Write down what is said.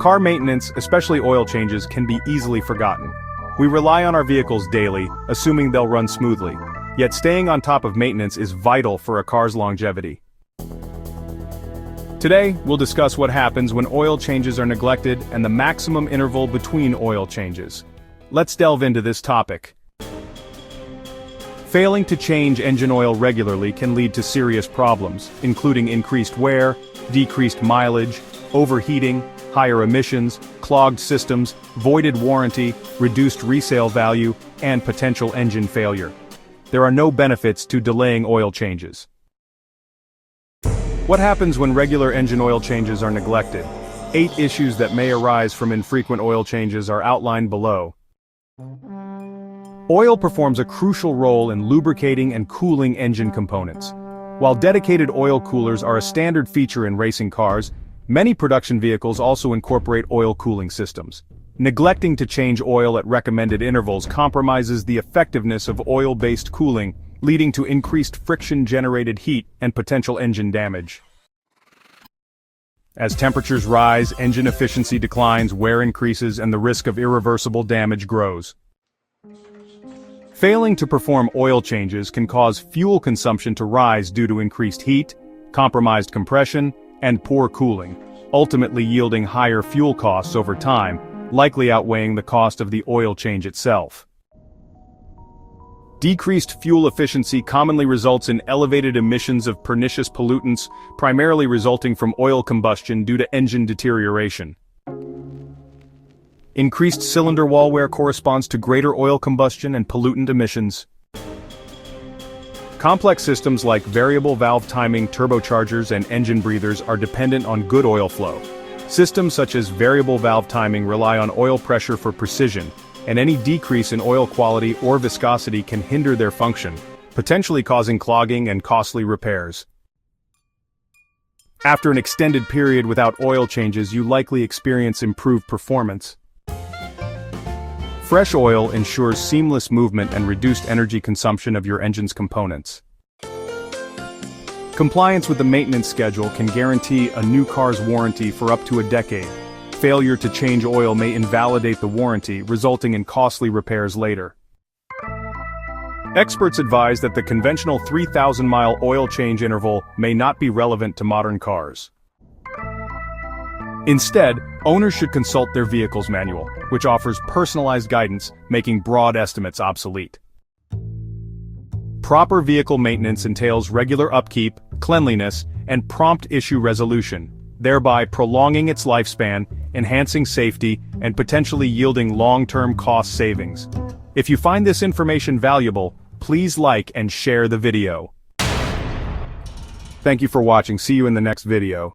Car maintenance, especially oil changes, can be easily forgotten. We rely on our vehicles daily, assuming they'll run smoothly. Yet staying on top of maintenance is vital for a car's longevity. Today, we'll discuss what happens when oil changes are neglected and the maximum interval between oil changes. Let's delve into this topic. Failing to change engine oil regularly can lead to serious problems, including increased wear, decreased mileage, overheating, higher emissions, clogged systems, voided warranty, reduced resale value, and potential engine failure. There are no benefits to delaying oil changes. What happens when regular engine oil changes are neglected? 8 issues that may arise from infrequent oil changes are outlined below. Oil performs a crucial role in lubricating and cooling engine components. While dedicated oil coolers are a standard feature in racing cars, many production vehicles also incorporate oil cooling systems. Neglecting to change oil at recommended intervals compromises the effectiveness of oil-based cooling, leading to increased friction-generated heat and potential engine damage. As temperatures rise, engine efficiency declines, wear increases, and the risk of irreversible damage grows. Failing to perform oil changes can cause fuel consumption to rise due to increased heat, compromised compression, and poor cooling, ultimately yielding higher fuel costs over time, likely outweighing the cost of the oil change itself. Decreased fuel efficiency commonly results in elevated emissions of pernicious pollutants, primarily resulting from oil combustion due to engine deterioration. Increased cylinder wall wear corresponds to greater oil combustion and pollutant emissions. Complex systems like variable valve timing, turbochargers, and engine breathers are dependent on good oil flow. Systems such as variable valve timing rely on oil pressure for precision, and any decrease in oil quality or viscosity can hinder their function, potentially causing clogging and costly repairs. After an extended period without oil changes, you likely experience improved performance. Fresh oil ensures seamless movement and reduced energy consumption of your engine's components. Compliance with the maintenance schedule can guarantee a new car's warranty for up to a decade. Failure to change oil may invalidate the warranty, resulting in costly repairs later. Experts advise that the conventional 3,000-mile oil change interval may not be relevant to modern cars. Instead, owners should consult their vehicle's manual, which offers personalized guidance, making broad estimates obsolete. Proper vehicle maintenance entails regular upkeep, cleanliness, and prompt issue resolution, thereby prolonging its lifespan, enhancing safety, and potentially yielding long-term cost savings. If you find this information valuable, please like and share the video. Thank you for watching. See you in the next video.